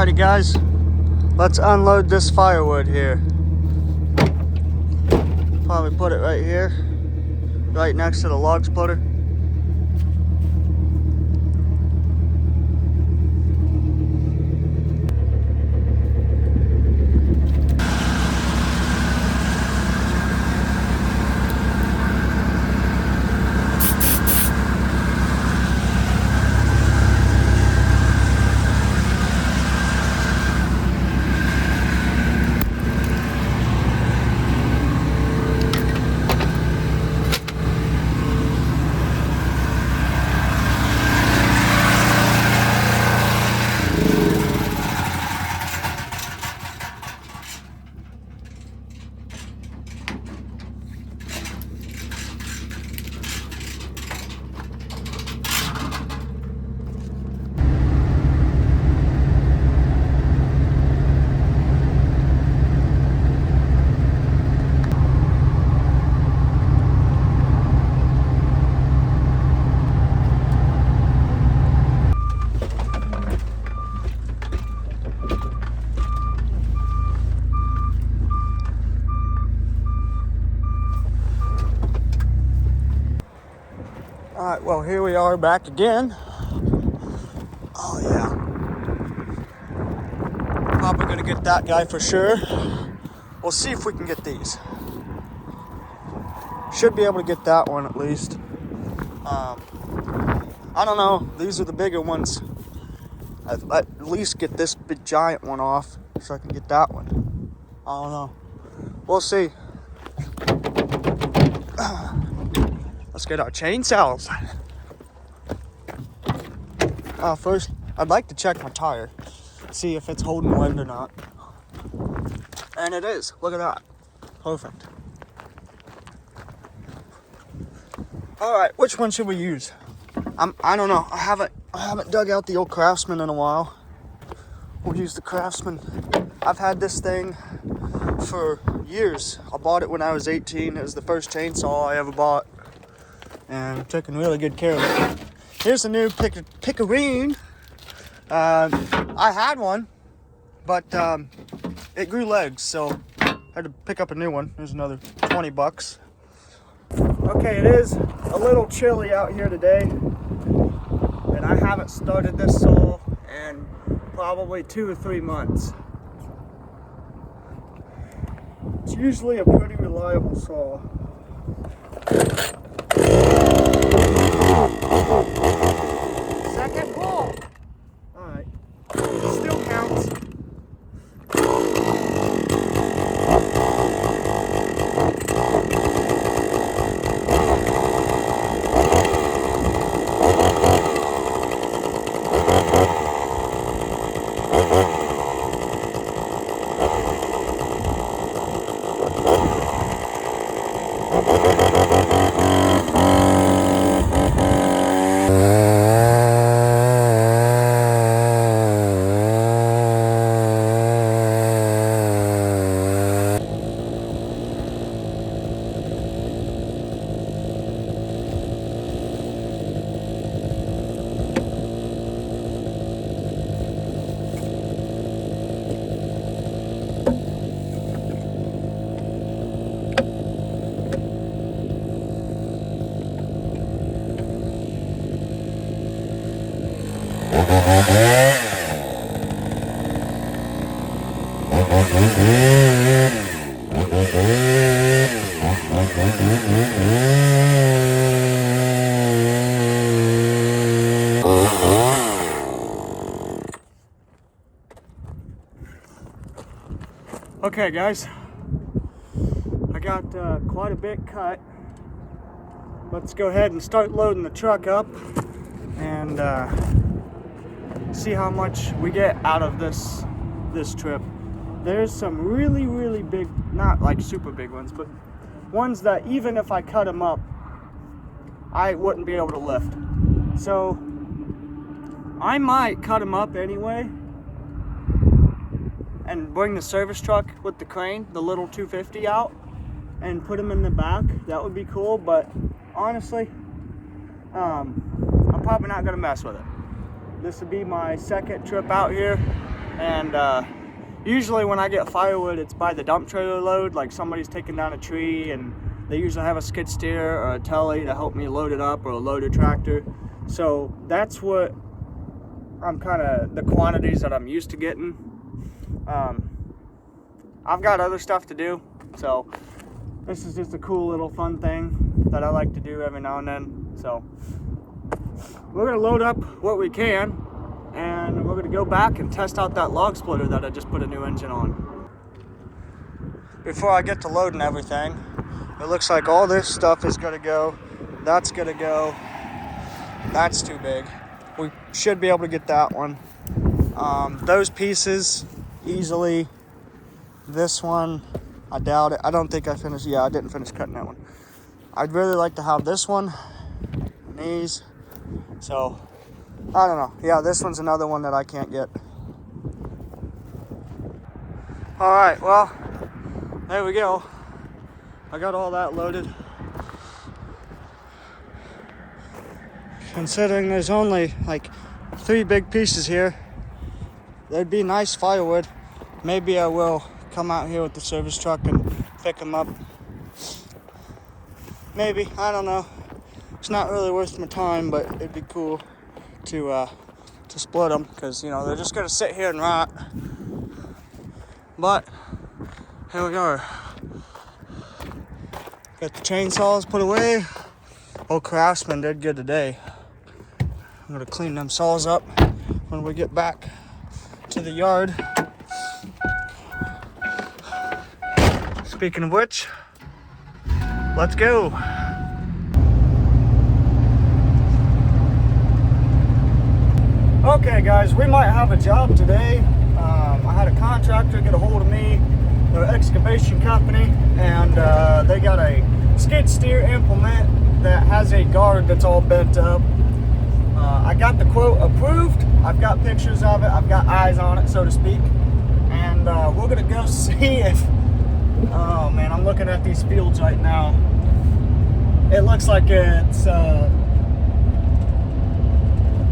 Alrighty guys, let's unload this firewood here. Probably put it right here, right next to the log splitter. Alright, well here we are back again. Oh yeah. Probably gonna get that guy for sure. We'll see if we can get these. Should be able to get that one at least. I don't know, these are the bigger ones. At least get this big giant one off so I can get that one. I don't know. We'll see. Let's get our chainsaws. First, I'd like to check my tire. See if it's holding wind or not. And it is. Look at that. Perfect. Alright, which one should we use? I don't know. I haven't dug out the old Craftsman in a while. We'll use the Craftsman. I've had this thing for years. I bought it when I was 18. It was the first chainsaw I ever bought. And I'm taking really good care of it. Here's a new Pickering. I had one, but it grew legs, so I had to pick up a new one. There's another 20 bucks. Okay, it is a little chilly out here today, and I haven't started this saw in probably 2 or 3 months. It's usually a pretty reliable saw. Second pull. Alright. Still counts. Okay guys, I got quite a bit cut. Let's go ahead and start loading the truck up and see how much we get out of this trip. There's some really big, not like super big ones, but ones that even if I cut them up, I wouldn't be able to lift. So I might cut them up anyway and bring the service truck with the crane, the little 250 out, and put them in the back. That would be cool, but honestly, I'm probably not gonna mess with it. This will be my second trip out here, And usually when I get firewood, it's by the dump trailer load, like somebody's taking down a tree and they usually have a skid steer or a telly to help me load it up, or a loader tractor. So that's what I'm kind of, the quantities that I'm used to getting. I've got other stuff to do, so this is just a cool little fun thing that I like to do every now and then. So we're gonna load up what we can, and we're gonna go back and test out that log splitter that I just put a new engine on. Before I get to loading everything, it looks like all this stuff is gonna go. That's gonna go. That's too big. We should be able to get that one. Those pieces easily. This one, I doubt it. I don't think I finished. Yeah, I didn't finish cutting that one. I'd really like to have this one and these. So I don't know. Yeah, this one's another one that I can't get. All right, well, there we go. I got all that loaded. Considering there's only like 3 big pieces here, there'd be nice firewood. Maybe I will come out here with the service truck and pick them up. Maybe, I don't know. It's not really worth my time, but it'd be cool to split them, because you know they're just gonna sit here and rot. But here we are. Got the chainsaws put away. Old Craftsman did good today. I'm gonna clean them saws up when we get back to the yard. Speaking of which, let's go. Okay guys, we might have a job today. I had a contractor get a hold of me, their excavation company, and they got a skid steer implement that has a guard that's all bent up. I got the quote approved. I've got pictures of it. I've got eyes on it, so to speak. And we're gonna go see if, oh man, I'm looking at these fields right now. It looks like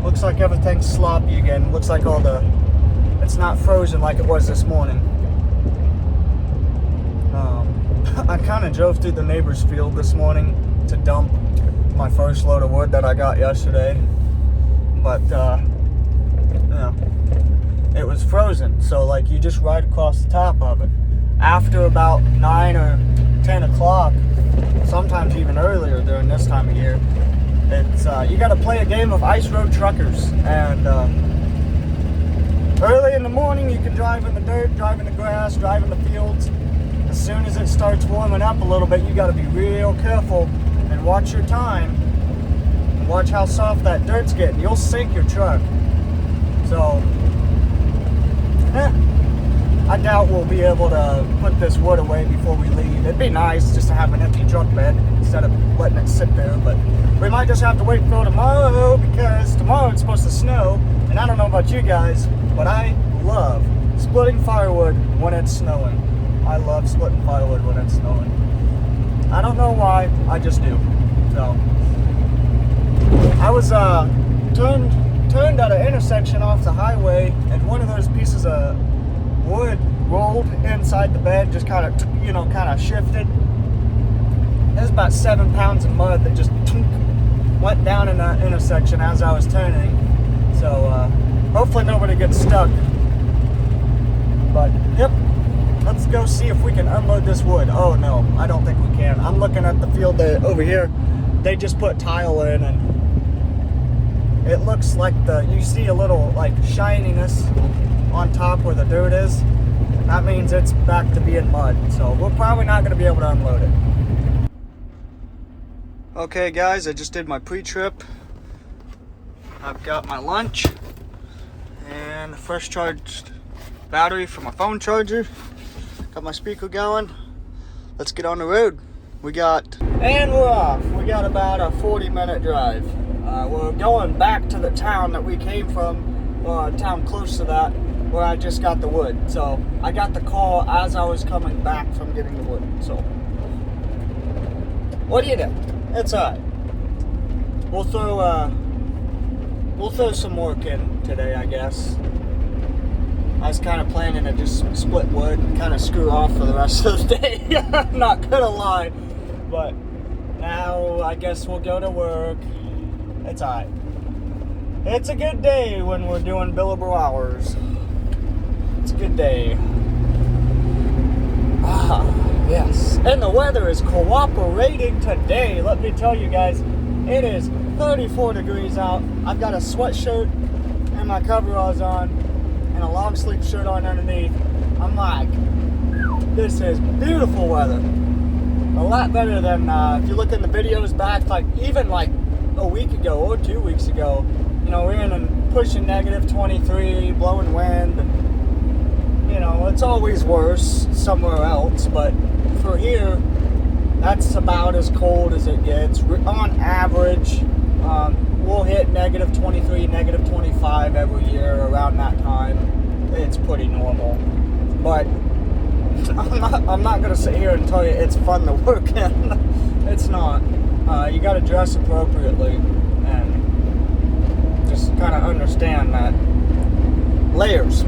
looks like everything's sloppy again. Looks like it's not frozen like it was this morning. I kind of drove through the neighbor's field this morning to dump my first load of wood that I got yesterday. But, you know, it was frozen. So, like, you just ride across the top of it. After about 9 or 10 o'clock, sometimes even earlier during this time of year, it's you got to play a game of ice road truckers. And early in the morning, you can drive in the dirt, drive in the grass, drive in the fields. As soon as it starts warming up a little bit, you got to be real careful and watch your time. And watch how soft that dirt's getting. You'll sink your truck. So, I doubt we'll be able to put this wood away before we leave. It'd be nice just to have an empty truck bed instead of letting it sit there, but we might just have to wait for tomorrow, because tomorrow it's supposed to snow. And I don't know about you guys, but I love splitting firewood when it's snowing. I love splitting firewood when it's snowing. I don't know why, I just do. So I was turned at an intersection off the highway, and one of those pieces of wood rolled inside the bed, just kind of shifted. There's about 7 pounds of mud that just went down in that intersection as I was turning. So hopefully nobody gets stuck. But yep, let's go see if we can unload this wood. Oh no, I don't think we can. I'm looking at the field over here. They just put tile in, and it looks like you see a little like shininess on top where the dirt is. That means it's back to being mud. So we're probably not going to be able to unload it. Okay guys, I just did my pre-trip. I've got my lunch and the fresh charged battery for my phone charger. Got my speaker going. Let's get on the road. And we're off. We got about a 40-minute drive. We're going back to the town that we came from, or a town close to that, where I just got the wood. So I got the call as I was coming back from getting the wood. So what do you do? It's alright. We'll throw some work in today, I guess. I was kind of planning to just split wood and kind of screw off for the rest of the day. I'm not gonna lie. But now I guess we'll go to work. It's alright. It's a good day when we're doing billable hours. It's a good day. Yes. And the weather is cooperating today. Let me tell you guys, it is 34 degrees out. I've got a sweatshirt and my coveralls on and a long sleeve shirt on underneath. I'm like, this is beautiful weather. A lot better than, if you look in the videos back, like even like a week ago or 2 weeks ago, you know, we're in pushing negative 23, blowing wind. And, you know, it's always worse somewhere else, but for here, that's about as cold as it gets. On average, we'll hit negative 23, negative 25 every year around that time. It's pretty normal. But I'm not going to sit here and tell you it's fun to work in. It's not. You got to dress appropriately and just kind of understand that layers.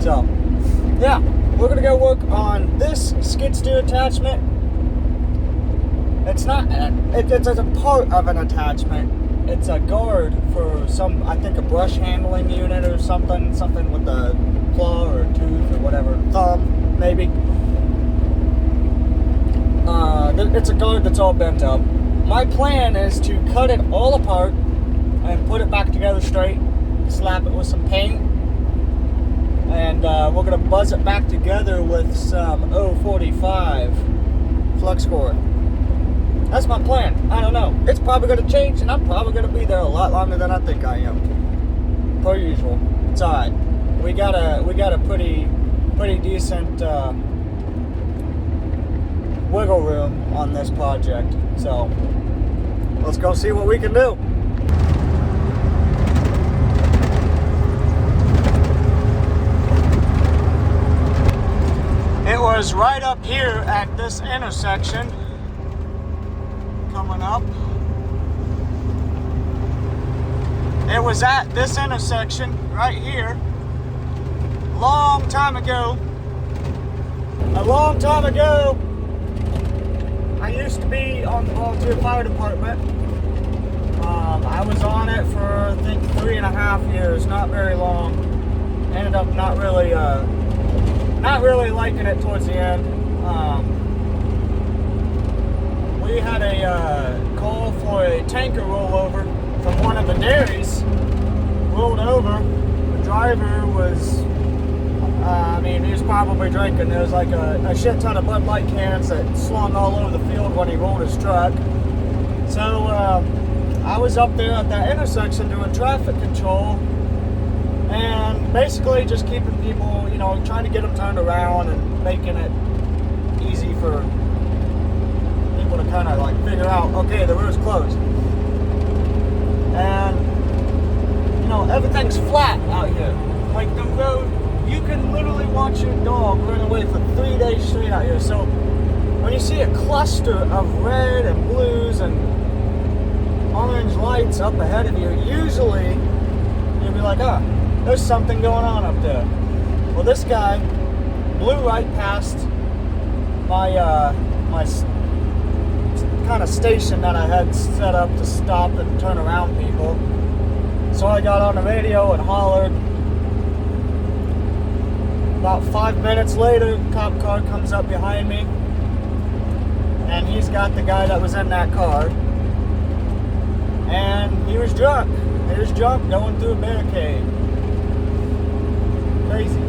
So, yeah, we're going to go work on this skid steer attachment. It's not, it's a part of an attachment. It's a guard for some, I think a brush handling unit or something with a claw or a tooth or whatever, thumb maybe. It's a guard that's all bent up. My plan is to cut it all apart and put it back together straight, slap it with some paint, and we're going to buzz it back together with some 045 flux cord. That's my plan. I don't know. It's probably going to change, and I'm probably going to be there a lot longer than I think I am. Per usual. It's alright. We got a pretty decent wiggle room on this project. So let's go see what we can do. It was right up here at this intersection. Coming up. It was at this intersection right here a long time ago. I used to be on the volunteer fire department. I was on it for I think 3.5 years, not very long. Ended up not really liking it towards the end. We had a call for a tanker rollover from one of the dairies. Rolled over. The driver was, he was probably drinking. There was like a shit ton of Bud Light cans that slung all over the field when he rolled his truck. So I was up there at that intersection doing traffic control and basically just keeping people, trying to get them turned around and making it easy for to kind of like figure out, okay, the road's closed. And everything's flat out here. Like the road, you can literally watch your dog run away for 3 days straight out here. So when you see a cluster of red and blues and orange lights up ahead of you, usually you'll be like, there's something going on up there. Well, this guy blew right past my kind of station that I had set up to stop and turn around people. So I got on the radio and hollered. About 5 minutes later, a cop car comes up behind me, and he's got the guy that was in that car, and he was drunk. He was drunk going through a barricade. Crazy.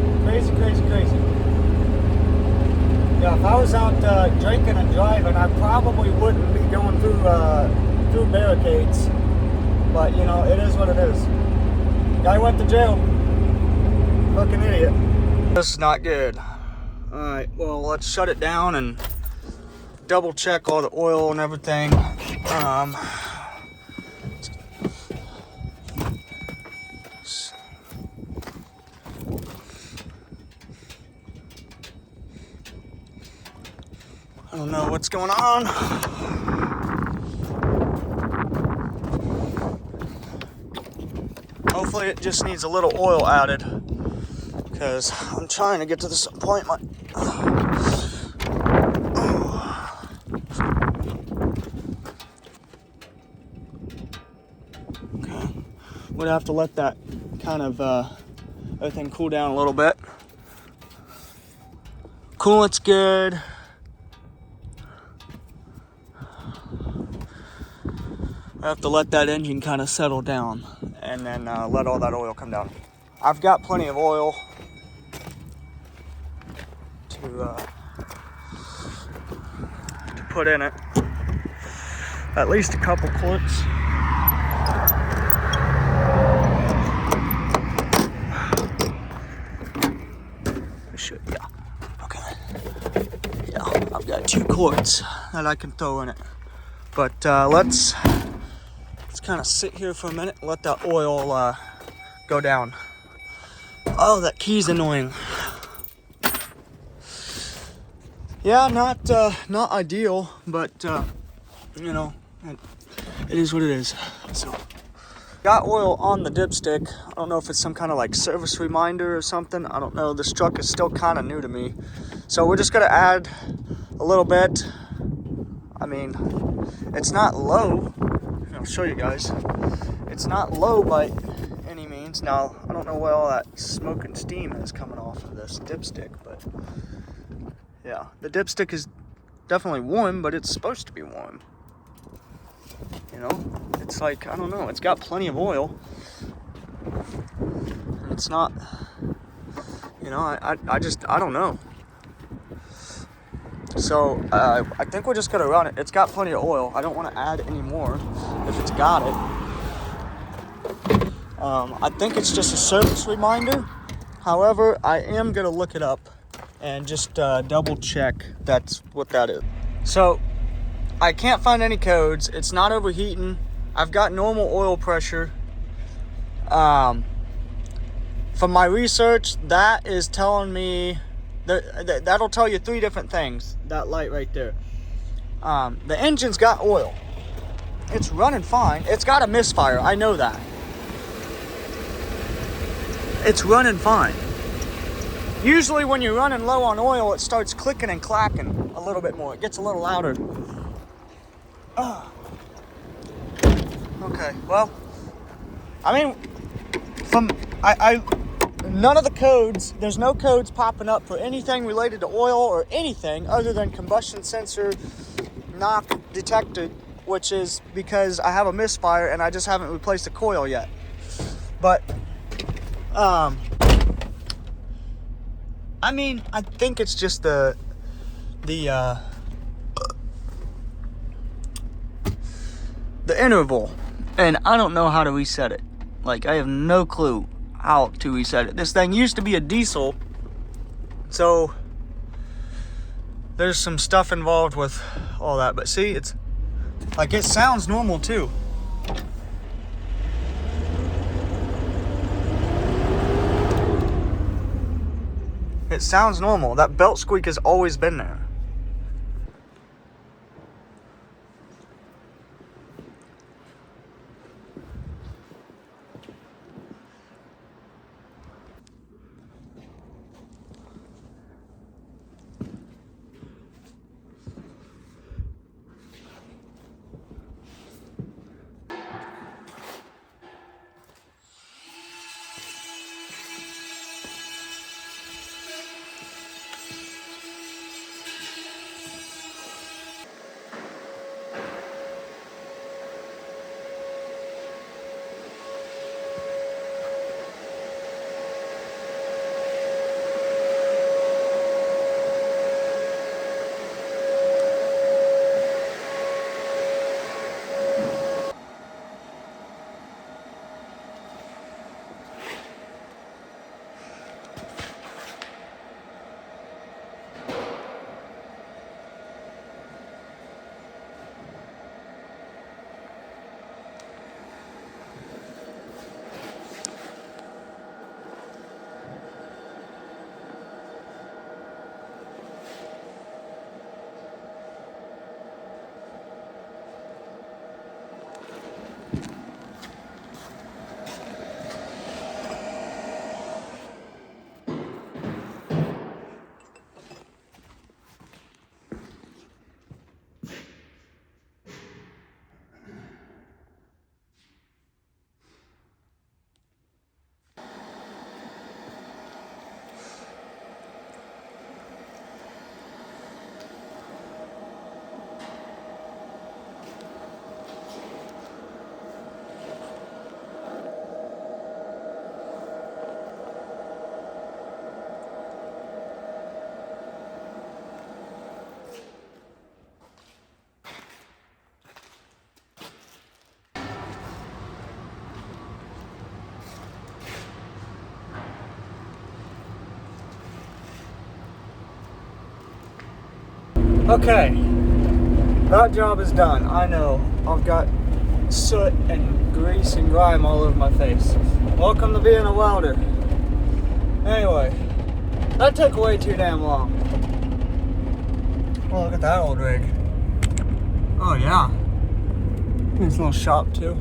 Yeah, if I was out drinking and driving, I probably wouldn't be going through barricades. But, it is what it is. Guy went to jail. Fucking idiot. This is not good. Alright, well, let's shut it down and double check all the oil and everything. I don't know what's going on. hopefully it just needs a little oil added, because I'm trying to get to this point. Okay, we'd have to let that kind of everything cool down a little bit. Coolant's good. I have to let that engine kind of settle down and then let all that oil come down. I've got plenty of oil to put in it. At least a couple quarts. Yeah. Okay. Yeah, I've got 2 quarts that I can throw in it. But let's kind of sit here for a minute and let that oil go down. Oh, that key's annoying. Yeah, not ideal, but you know, it is what it is. So, got oil on the dipstick. I don't know if it's some kind of like service reminder or something. I don't know. This truck is still kind of new to me, so we're just gonna add a little bit. I mean, it's not low. I'll show you guys. It's not low by any means. Now, I don't know where all that smoke and steam is coming off of this dipstick, but yeah, the dipstick is definitely warm, but it's supposed to be warm. You know, it's like, I don't know, it's got plenty of oil. And it's not, you know, I don't know. So, I think we're just gonna run it. It's got plenty of oil. I don't want to add any more if it's got it. I think it's just a service reminder. However, I am gonna look it up and just double check that's what that is. So, I can't find any codes. It's not overheating. I've got normal oil pressure. From my research, that is telling me that'll tell you 3 different things. That light right there. The engine's got oil. It's running fine. It's got a misfire. I know that. It's running fine. Usually when you're running low on oil, it starts clicking and clacking a little bit more. It gets a little louder. Okay, well, I mean, none of the codes, there's no codes popping up for anything related to oil or anything other than combustion sensor knock detected, which is because I have a misfire and I just haven't replaced the coil yet. But, I mean, I think it's just the interval, and I don't know how to reset it. Like, I have no clue how to reset it. This thing used to be a diesel, so there's some stuff involved with all that. But see, it's like, it sounds normal too. It sounds normal. That belt squeak has always been there. Okay, that job is done. I know. I've got soot and grease and grime all over my face. Welcome to being a welder. Anyway, that took way too damn long. Oh, look at that old rig. Oh yeah. Nice little shop too.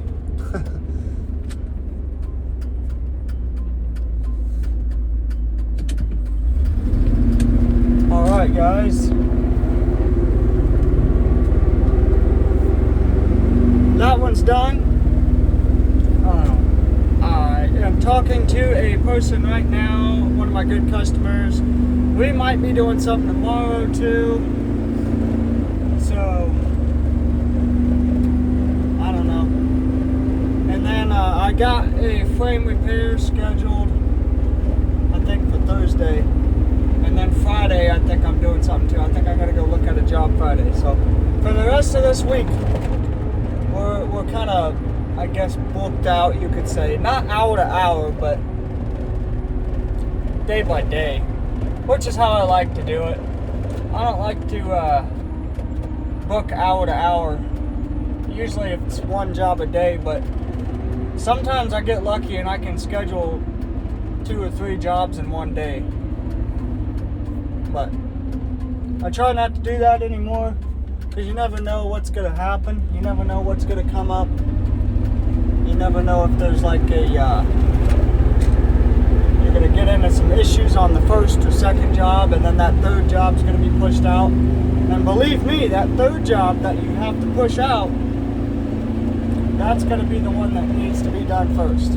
Alright guys. That one's done. I am talking to a person right now, one of my good customers. We might be doing something tomorrow too. So, I don't know. And then I got a frame repair scheduled, I think for Thursday. And then Friday, I think I'm doing something too. I think I gotta go look at a job Friday. So, for the rest of this week, we're kind of, I guess, booked out, you could say. Not hour to hour, but day by day, which is how I like to do it. I don't like to book hour to hour. Usually it's one job a day, but sometimes I get lucky and I can schedule 2 or 3 jobs in one day. But I try not to do that anymore, because you never know what's going to happen. You never know what's going to come up. You never know if there's like a, you're going to get into some issues on the first or second job, and then that third job's going to be pushed out. And believe me, that third job that you have to push out, that's going to be the one that needs to be done first.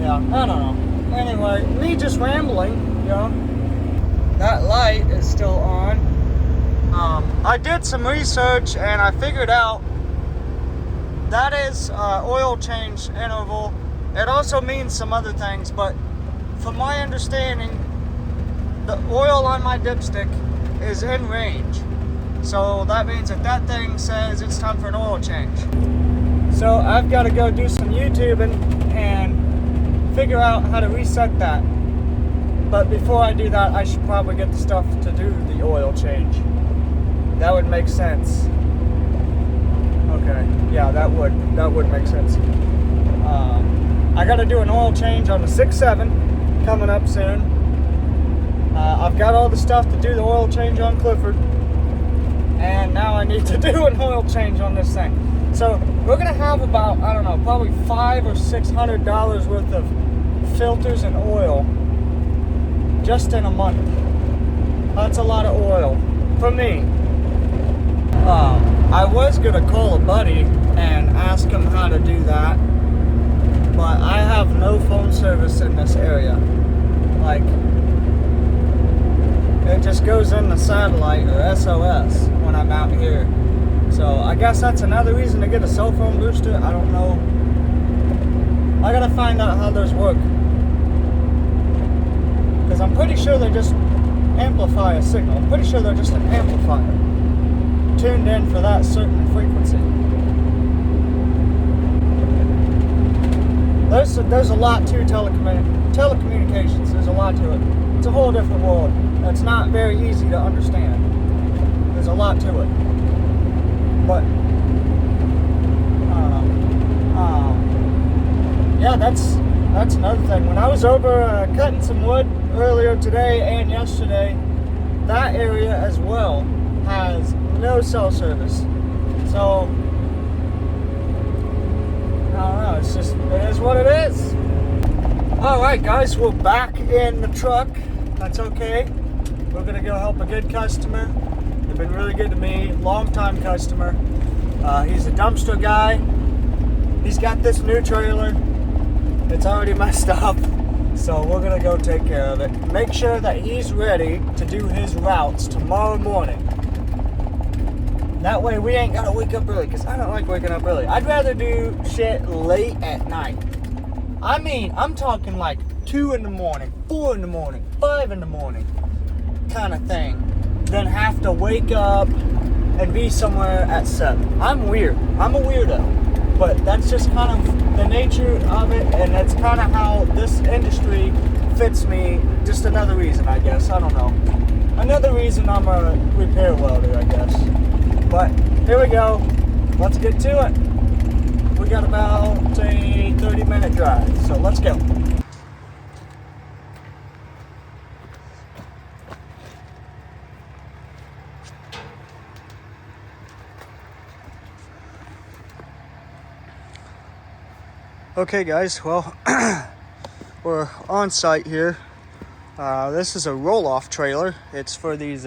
Yeah, I don't know. Anyway, me just rambling, you know. That light is still on. I did some research and I figured out that is oil change interval. It also means some other things, but from my understanding, the oil on my dipstick is in range. So that means that thing says it's time for an oil change. So I've got to go do some YouTubing and figure out how to reset that. But before I do that, I should probably get the stuff to do the oil change. That would make sense. Okay, yeah, that would make sense. I got to do an oil change on the 6.7 coming up soon. I've got all the stuff to do the oil change on Clifford, and now I need to do an oil change on this thing. So we're gonna have about, I don't know, probably $500 or $600 worth of filters and oil just in a month. That's a lot of oil for me. I was gonna call a buddy and ask him how to do that, but I have no phone service in this area. Like, it just goes in the satellite or SOS when I'm out here. So I guess that's another reason to get a cell phone booster. I don't know. I gotta find out how those work, because I'm pretty sure they just amplify a signal. I'm pretty sure they're just an amplifier tuned in for that certain frequency. There's a lot to telecommunications. There's a lot to it. It's a whole different world. It's not very easy to understand. There's a lot to it. But yeah, that's another thing. When I was over cutting some wood earlier today and yesterday, that area as well has no cell service. So I don't know, it is what it is. Alright guys, we're back in the truck. That's okay. We're gonna go help a good customer. They've been really good to me, long-time customer. He's a dumpster guy. He's got this new trailer. It's already messed up, so we're gonna go take care of it. Make sure that he's ready to do his routes tomorrow morning. That way we ain't gotta wake up early, because I don't like waking up early. I'd rather do shit late at night. I mean, I'm talking like 2 in the morning, 4 in the morning, 5 in the morning kind of thing, than have to wake up and be somewhere at 7. I'm weird. I'm a weirdo. But that's just kind of the nature of it, and that's kind of how this industry fits me. Just another reason, I guess. I don't know. Another reason I'm a repair welder, I guess. But here we go. Let's get to it. We got about a 30-minute drive, so let's go. Okay guys, well, we're on site here. This is a roll-off trailer. It's for these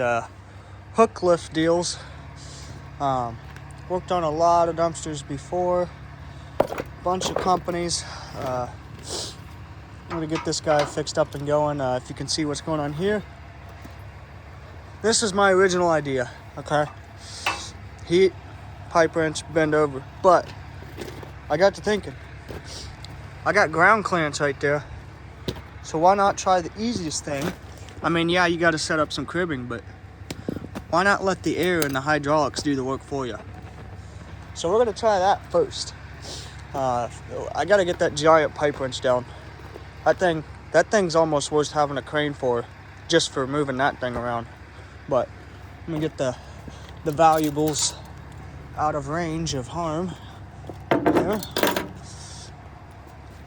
hook lift deals. Worked on a lot of dumpsters before, bunch of companies. I'm gonna get this guy fixed up and going. If you can see what's going on here, this is my original idea. Okay, heat, pipe wrench, bend over. But I got to thinking, I got ground clearance right there, so why not try the easiest thing? I mean, yeah, you got to set up some cribbing, but why not let the air and the hydraulics do the work for you? So we're gonna try that first. I gotta get that giant pipe wrench down. That thing's almost worth having a crane for, just for moving that thing around. But I'm gonna get the valuables out of range of harm. There.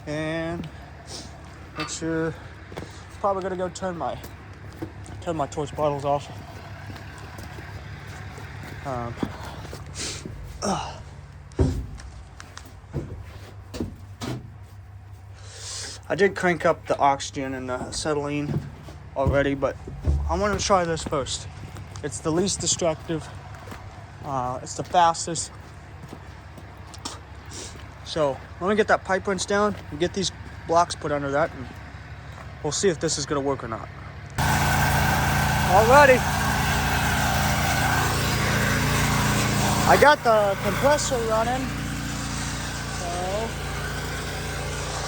And make sure, probably gonna go turn my torch bottles off. I did crank up the oxygen and the acetylene already, but I want to try this first. It's the least destructive. It's the fastest. So let me get that pipe wrench down and get these blocks put under that, and we'll see if this is going to work or not. Alrighty. I got the compressor running.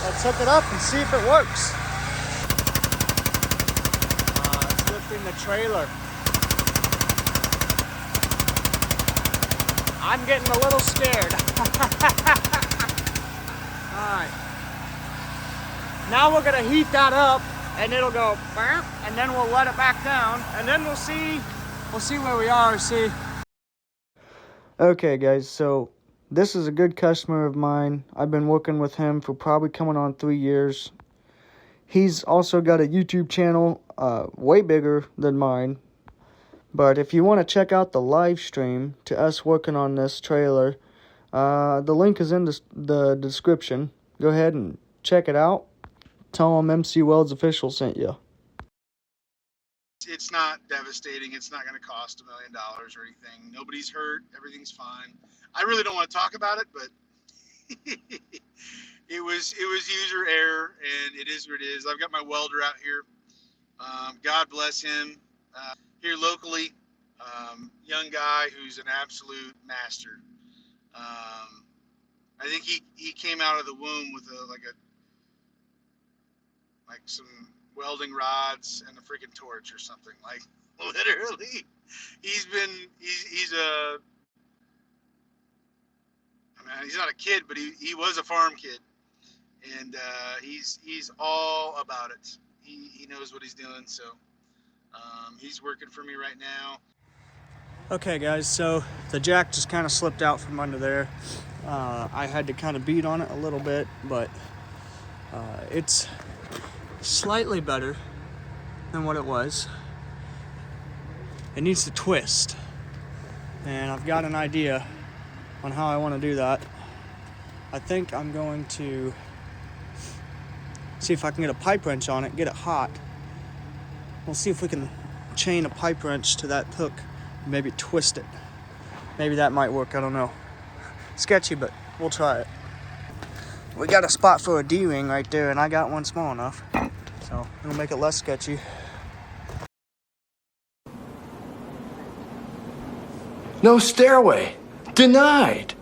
Let's hook it up and see if it works. It's lifting the trailer. I'm getting a little scared. Alright. Now we're gonna heat that up and it'll go bam, and then we'll let it back down, and then we'll see where we are. Okay guys, so this is a good customer of mine. I've been working with him for probably coming on 3 years. He's also got a YouTube channel, way bigger than mine. But if you want to check out the live stream to us working on this trailer, the link is in the description. Go ahead and check it out. Tell him MC Weld's Official sent you. It's not devastating. It's not going to cost $1 million or anything. Nobody's hurt. Everything's fine. I really don't want to talk about it, but it was user error, and it is what it is. I've got my welder out here. God bless him. Here locally, young guy who's an absolute master. I think he came out of the womb with some welding rods and a freaking torch or something. Like, literally, he's not a kid, but he was a farm kid, and he's all about it. He knows what he's doing, so he's working for me right now. Okay guys, so the jack just kind of slipped out from under there. I had to kind of beat on it a little bit, but it's slightly better than what it was. It needs to twist, and I've got an idea on how I want to do that. I think I'm going to see if I can get a pipe wrench on it, get it hot. We'll see if we can chain a pipe wrench to that hook, maybe twist it. Maybe that might work, I don't know. Sketchy, but we'll try it. We got a spot for a D-ring right there, and I got one small enough, so it'll make it less sketchy. No stairway. Denied.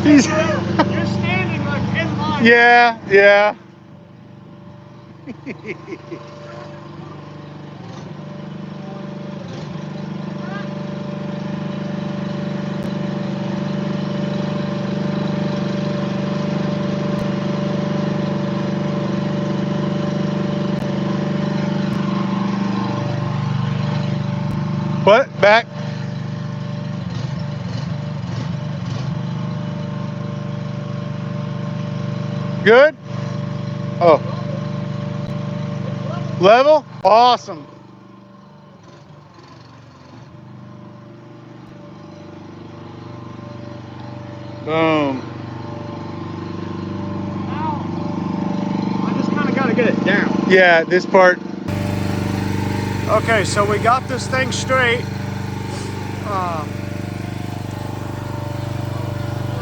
You're standing like in line. Yeah. What? Back? Good? Oh. Level? Awesome. Boom. I just kind of got to get it down. Yeah, this part. Okay, so we got this thing straight.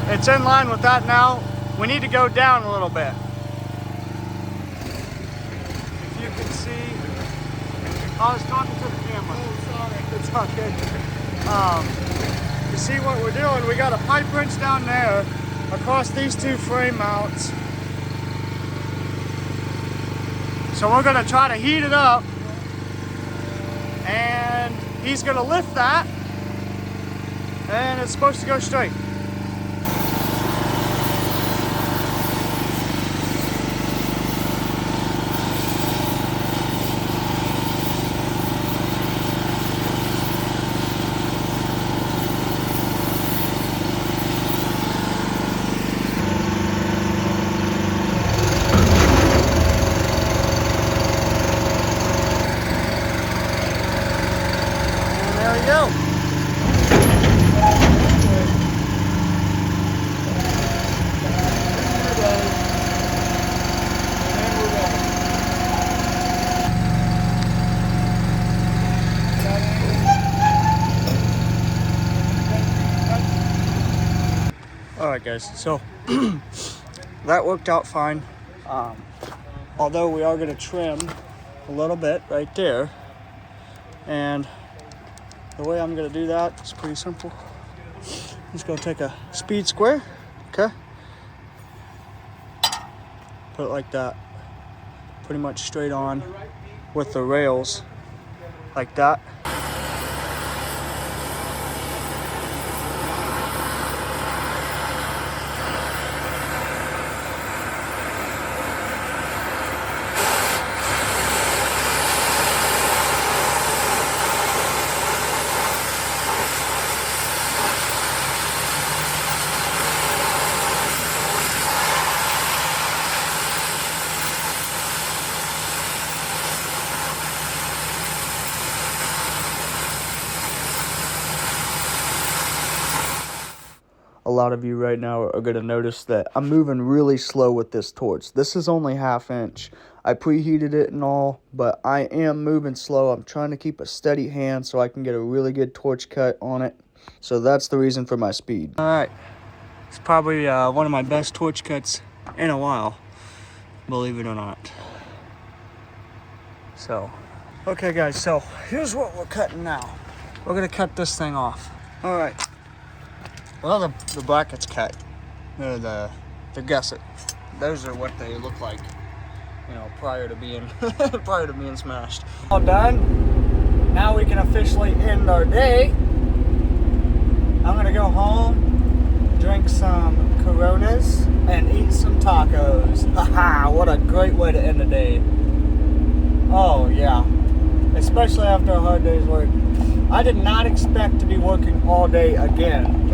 It's in line with that now. We need to go down a little bit. If you can see, I was talking to the camera. Oh, sorry. It's all good. You see what we're doing? We got a pipe wrench down there across these two frame mounts. So we're gonna try to heat it up, and he's gonna lift that, and it's supposed to go straight. There we go. Alright guys, so that worked out fine. Although we are going to trim a little bit right there. And the way I'm going to do that is pretty simple. I'm just going to take a speed square, okay? Put it like that. Pretty much straight on with the rails like that. A lot of you right now are going to notice that I'm moving really slow with this torch. This is only 1/2 inch. I preheated it and all, but I am moving slow. I'm trying to keep a steady hand so I can get a really good torch cut on it. So that's the reason for my speed. All right, it's probably one of my best torch cuts in a while, believe it or not. So, okay guys, so here's what we're cutting now. We're going to cut this thing off. All right. Well, the brackets cut, the gusset. Those are what they look like, you know, prior to being smashed. All done. Now we can officially end our day. I'm gonna go home, drink some Coronas, and eat some tacos. Haha! What a great way to end the day. Oh yeah, especially after a hard day's work. I did not expect to be working all day again.